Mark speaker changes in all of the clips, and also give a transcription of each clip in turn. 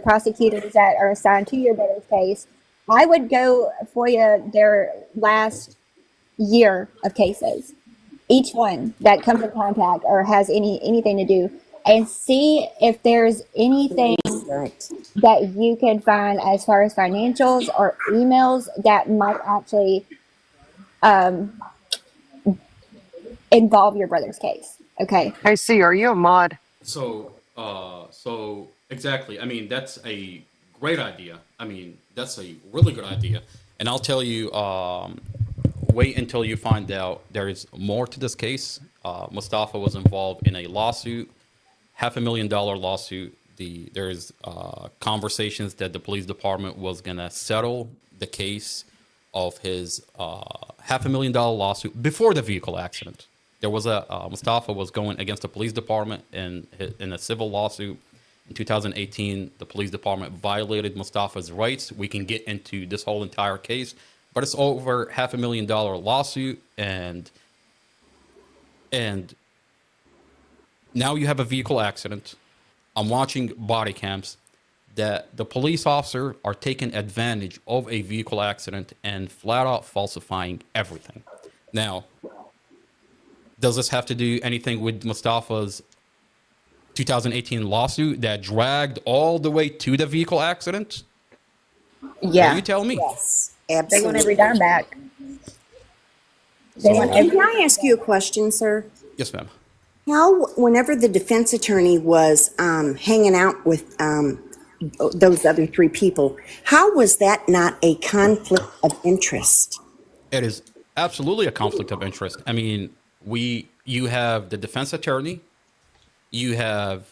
Speaker 1: prosecutors that are assigned to your brother's case, I would go FOIA their last year of cases, each one that comes in contact or has anything to do, and see if there's anything that you can find as far as financials or emails that might actually involve your brother's case. Okay.
Speaker 2: I see. Are you a mod?
Speaker 3: So exactly. I mean, that's a great idea. I mean, that's a really good idea. And I'll tell you, wait until you find out there is more to this case. Mustafa was involved in a lawsuit, $500,000 lawsuit. There's conversations that the police department was gonna settle the case of his $500,000 lawsuit before the vehicle accident. There was Mustafa was going against the police department in a civil lawsuit. In 2018, the police department violated Mustafa's rights. We can get into this whole entire case, but it's over $500,000 lawsuit, and now you have a vehicle accident. I'm watching body cams that the police officer are taking advantage of a vehicle accident and flat out falsifying everything. Now, does this have to do anything with Mustafa's 2018 lawsuit that dragged all the way to the vehicle accident?
Speaker 1: Yeah.
Speaker 3: Well, you tell me.
Speaker 4: Yes,
Speaker 1: They
Speaker 4: absolutely.
Speaker 1: want every dime back. They want
Speaker 4: And
Speaker 1: every.
Speaker 4: can I ask you a question, sir?
Speaker 3: Yes, ma'am.
Speaker 4: How, whenever the defense attorney was hanging out with those other three people, how was that not a conflict of interest?
Speaker 3: It is absolutely a conflict of interest. I mean, you have the defense attorney, you have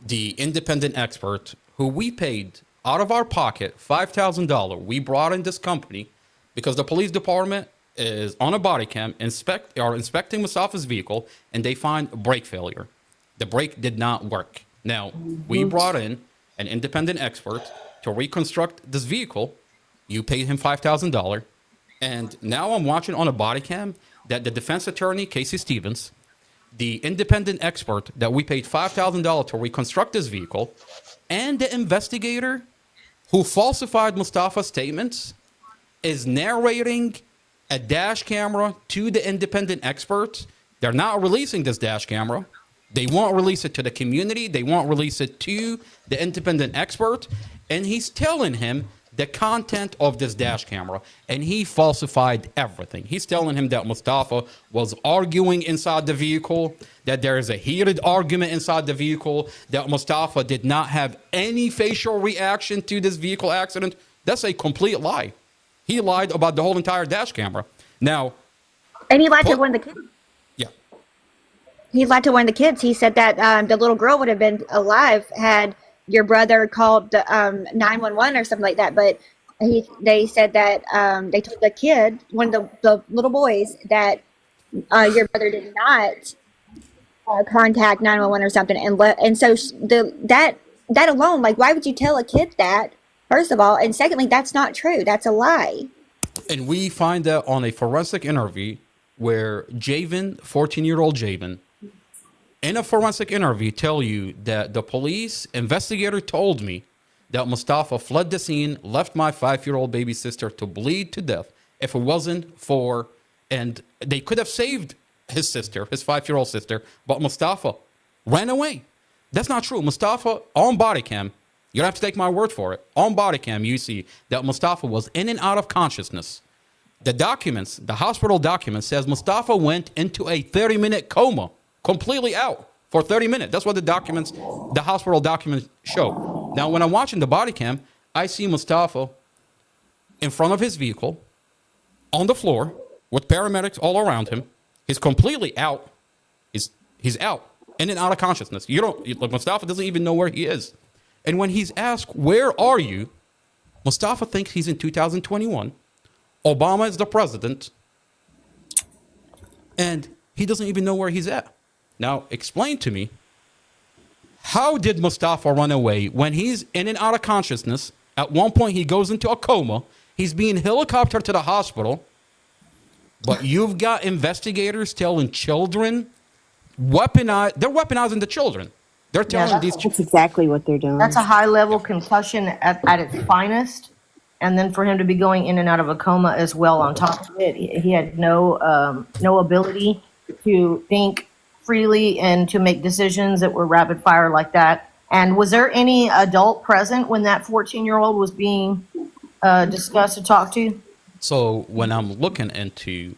Speaker 3: the independent expert who we paid out of our pocket $5,000. We brought in this company because the police department is on a body cam inspecting Mustafa's vehicle, and they find brake failure. The brake did not work. Now, we brought in an independent expert to reconstruct this vehicle. You paid him $5,000. And now I'm watching on a body cam that the defense attorney, Casey Stevens, the independent expert that we paid $5,000 to reconstruct this vehicle, and the investigator who falsified Mustafa's statements is narrating a dash camera to the independent experts. They're not releasing this dash camera. They won't release it to the community. They won't release it to the independent expert. And he's telling him the content of this dash camera, and he falsified everything. He's telling him that Mustafa was arguing inside the vehicle, that there is a heated argument inside the vehicle, that Mustafa did not have any facial reaction to this vehicle accident. That's a complete lie. He lied about the whole entire dash camera. Now,
Speaker 1: And he lied to one of the kids.
Speaker 3: yeah,
Speaker 1: He lied to one of the kids. He said that the little girl would have been alive had your brother called 911 or something like that. But they said that they told the kid, one of the little boys, that your brother did not contact 911 or something. And so that alone, like, why would you tell a kid that, first of all? And secondly, that's not true. That's a lie.
Speaker 3: and we find that on a forensic interview where Javen, 14-year-old Javen, in a forensic interview tell you that the police investigator told me that Mustafa fled the scene, left my 5-year-old baby sister to bleed to death. If it wasn't for, and they could have saved his sister, his 5-year-old sister, but Mustafa ran away. That's not true. Mustafa, on body cam, you don't have to take my word for it. On body cam, you see that Mustafa was in and out of consciousness. The documents, the hospital documents, says Mustafa went into a 30-minute coma, completely out for 30 minutes. That's what the documents, the hospital documents show. Now, when I'm watching the body cam, I see Mustafa in front of his vehicle, on the floor, with paramedics all around him. He's completely out. He's out, in and out of consciousness. Mustafa doesn't even know where he is. And when he's asked, where are you? Mustafa thinks he's in 2021. Obama is the president. And he doesn't even know where he's at. Now, explain to me, how did Mustafa run away when he's in and out of consciousness? At one point, he goes into a coma. He's being helicoptered to the hospital. But you've got investigators telling children, they're weaponizing the children. They're telling these.
Speaker 4: That's exactly what they're doing.
Speaker 2: That's a high level concussion at its finest. And then for him to be going in and out of a coma as well on top of it, he had no ability to think freely and to make decisions that were rapid fire like that. And was there any adult present when that 14-year-old was being discussed or talked to?
Speaker 3: So when I'm looking into,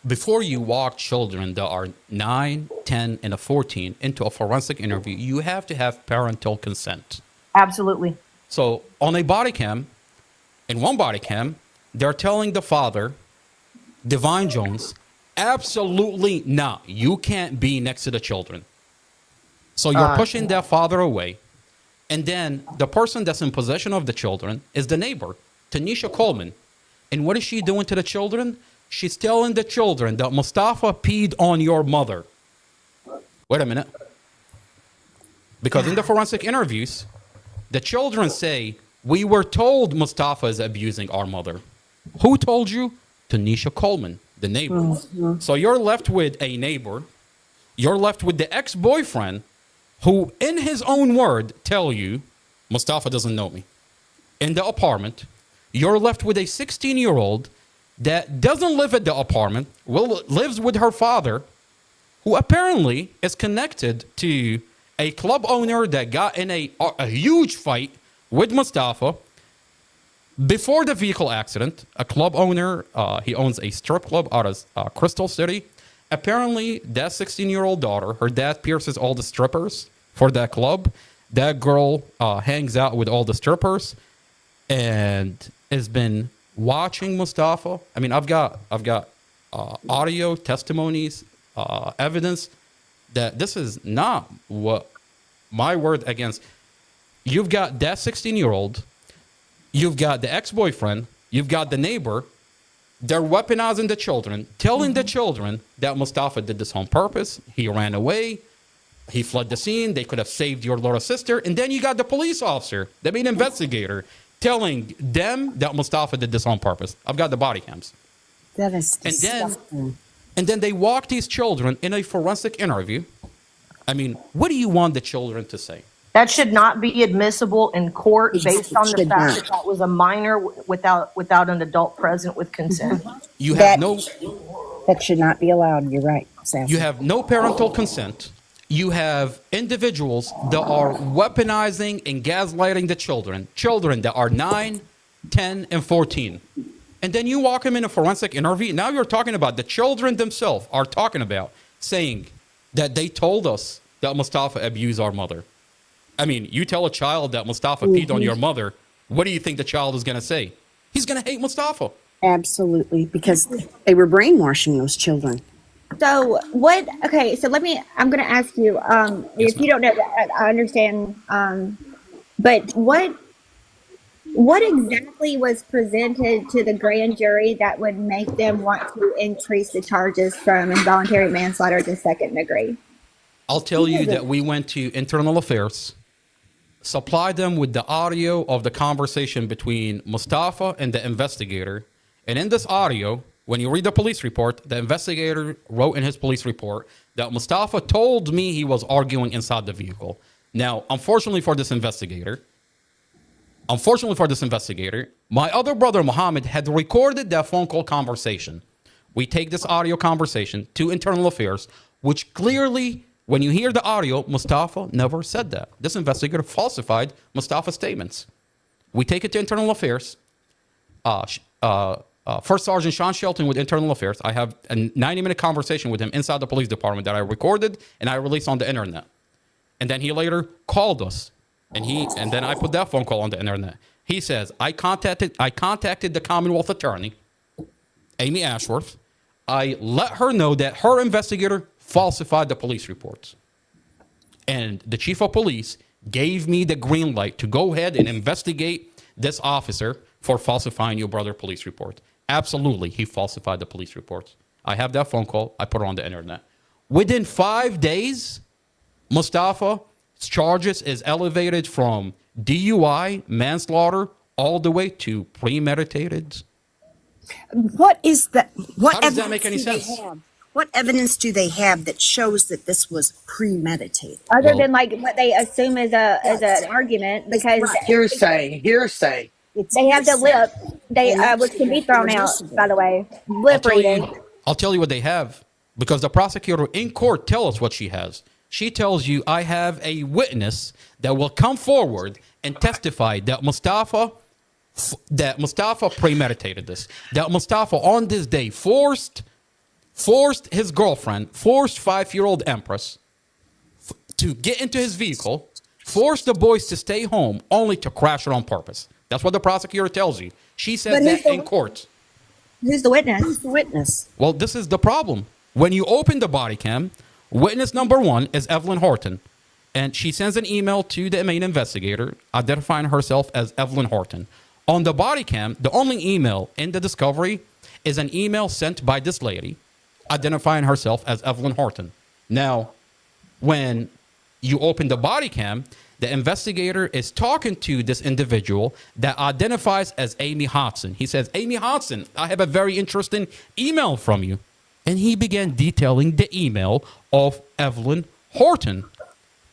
Speaker 3: before you walk children that are 9, 10, and 14 into a forensic interview, you have to have parental consent.
Speaker 2: Absolutely.
Speaker 3: So on a body cam, in one body cam, they're telling the father, Divine Jones, absolutely not. You can't be next to the children. So you're pushing that father away. And then the person that's in possession of the children is the neighbor, Tanisha Coleman. And what is she doing to the children? She's telling the children that Mustafa peed on your mother. Wait a minute. Because in the forensic interviews, the children say, we were told Mustafa is abusing our mother. Who told you? Tanisha Coleman, the neighbor. Mm-hmm. So you're left with a neighbor. You're left with the ex-boyfriend who, in his own word, tell you, Mustafa doesn't know me. In the apartment, you're left with a 16-year-old that doesn't live at the apartment, lives with her father, who apparently is connected to a club owner that got in a huge fight with Mustafa before the vehicle accident. A club owner, he owns a strip club out of Crystal City. Apparently, that 16-year-old daughter, her dad pierces all the strippers for that club. That girl hangs out with all the strippers and has been watching Mustafa. I mean, I've got audio, testimonies, evidence that this is not what my word against. You've got that 16-year-old, you've got the ex-boyfriend, you've got the neighbor. They're weaponizing the children, telling the children that Mustafa did this on purpose. He ran away. He fled the scene. They could have saved your little sister. And then you got the police officer, the main investigator, telling them that Mustafa did this on purpose. I've got the body cams.
Speaker 4: That is disgusting.
Speaker 3: And then they walk these children in a forensic interview. I mean, what do you want the children to say?
Speaker 2: That should not be admissible in court based on the fact that that was a minor without an adult present with consent.
Speaker 3: You have
Speaker 4: that should not be allowed. You're right, Sam.
Speaker 3: You have no parental consent. You have individuals that are weaponizing and gaslighting the children that are 9, 10, and 14. And then you walk them in a forensic interview. Now you're talking about the children themselves are talking about saying that they told us that Mustafa abused our mother. I mean, you tell a child that Mustafa peed on your mother, what do you think the child is going to say? He's going to hate Mustafa.
Speaker 4: Absolutely, because they were brainwashing those children.
Speaker 1: So I'm going to ask you, if you don't know, I understand, but what exactly was presented to the grand jury that would make them want to increase the charges from involuntary manslaughter to second degree?
Speaker 3: I'll tell you that we went to Internal Affairs, supplied them with the audio of the conversation between Mustafa and the investigator. And in this audio, when you read the police report, the investigator wrote in his police report that Mustafa told me he was arguing inside the vehicle. Now, unfortunately for this investigator, my other brother, Muhammad, had recorded that phone call conversation. We take this audio conversation to Internal Affairs, which clearly, when you hear the audio, Mustafa never said that. This investigator falsified Mustafa's statements. We take it to Internal Affairs. First Sergeant Sean Shelton with Internal Affairs. I have a 90-minute conversation with him inside the police department that I recorded and I released on the internet. And then he later called us, and then I put that phone call on the internet. He says, I contacted the Commonwealth Attorney, Amy Ashworth. I let her know that her investigator falsified the police reports. And the chief of police gave me the green light to go ahead and investigate this officer for falsifying your brother's police report. Absolutely, he falsified the police reports. I have that phone call. I put it on the internet. Within 5 days, Mustafa's charges is elevated from DUI, manslaughter, all the way to premeditated.
Speaker 4: What is that? What
Speaker 3: How does that make any sense?
Speaker 4: What evidence do they have that shows that this was premeditated?
Speaker 1: Other
Speaker 3: Well-
Speaker 1: than like what they assume is an argument, because
Speaker 4: Right.
Speaker 5: Hearsay.
Speaker 4: It's
Speaker 1: they have the
Speaker 4: hearsay.
Speaker 1: lip. They
Speaker 4: And that's
Speaker 1: which can be thrown out.
Speaker 4: irreversible.
Speaker 1: By the way, lip reading.
Speaker 3: I'll tell you what they have, because the prosecutor in court tell us what she has. She tells you, I have a witness that will come forward and testify that Mustafa premeditated this. That Mustafa on this day forced his girlfriend, forced 5-year-old Empress to get into his vehicle, forced the boys to stay home, only to crash it on purpose. That's what the prosecutor tells you. She said
Speaker 1: But
Speaker 3: that in court.
Speaker 1: Who's the witness?
Speaker 4: Who's the witness?
Speaker 3: Well, this is the problem. When you open the body cam, witness number 1 is Evelyn Horton. And she sends an email to the main investigator identifying herself as Evelyn Horton. On the body cam, the only email in the discovery is an email sent by this lady identifying herself as Evelyn Horton. Now, when you open the body cam, the investigator is talking to this individual that identifies as Amy Hodson. He says, Amy Hodson, I have a very interesting email from you. And he began detailing the email of Evelyn Horton.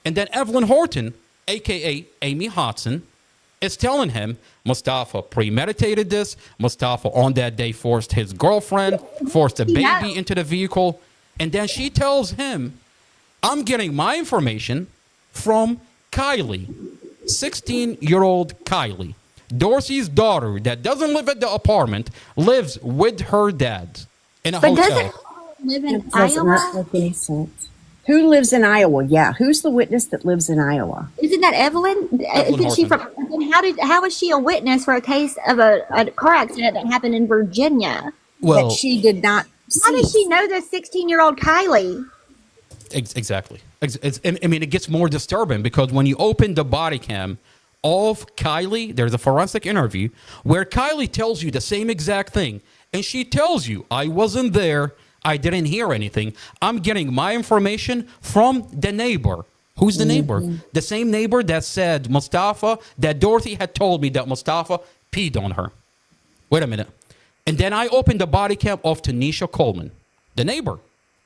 Speaker 3: And then Evelyn Horton, a.k.a. Amy Hodson, is telling him Mustafa premeditated this. Mustafa on that day forced his girlfriend, forced the baby into the vehicle. And then she tells him, I'm getting my information from Kylie, 16-year-old Kylie. Dorsey's daughter that doesn't live at the apartment, lives with her dad in a
Speaker 1: But
Speaker 3: hotel.
Speaker 1: doesn't live in
Speaker 4: It does not
Speaker 1: Iowa?
Speaker 4: make any sense. Who lives in Iowa? Yeah, who's the witness that lives in Iowa?
Speaker 1: Isn't that Evelyn? Isn't she from? Then how is she a witness for a case of a car accident that happened in Virginia?
Speaker 3: Well,
Speaker 4: That she did not see.
Speaker 1: How does she know the 16-year-old Kylie?
Speaker 3: Exactly. I mean, it gets more disturbing because when you open the body cam of Kylie, there's a forensic interview where Kylie tells you the same exact thing. And she tells you, I wasn't there. I didn't hear anything. I'm getting my information from the neighbor. Who's the neighbor? The same neighbor that said Mustafa, that Dorothy had told me that Mustafa peed on her. Wait a minute. And then I opened the body cam of Tanisha Coleman, the neighbor.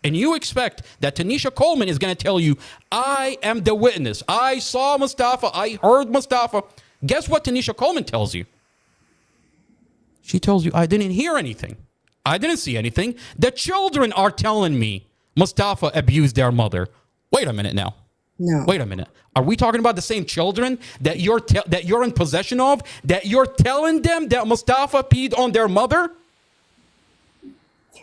Speaker 3: And you expect that Tanisha Coleman is going to tell you, I am the witness. I saw Mustafa. I heard Mustafa. Guess what Tanisha Coleman tells you? She tells you, I didn't hear anything. I didn't see anything. The children are telling me Mustafa abused their mother. Wait a minute now.
Speaker 4: No.
Speaker 3: Wait a minute. Are we talking about the same children that you're in possession of? That you're telling them that Mustafa peed on their mother?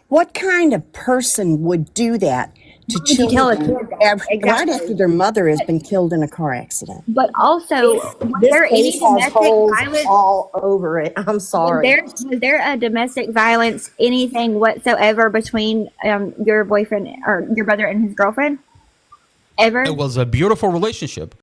Speaker 4: What kind of person would do that to
Speaker 1: would you tell a
Speaker 4: children
Speaker 1: kid that?
Speaker 4: right
Speaker 1: Exactly.
Speaker 4: after their mother has been killed in a car accident?
Speaker 1: But also, was
Speaker 2: This
Speaker 1: there any
Speaker 2: case has
Speaker 1: domestic
Speaker 2: holes
Speaker 1: violence?
Speaker 2: all over it. I'm sorry.
Speaker 1: Was there a domestic violence, anything whatsoever between your boyfriend or your brother and his girlfriend? Ever?
Speaker 3: It was a beautiful relationship.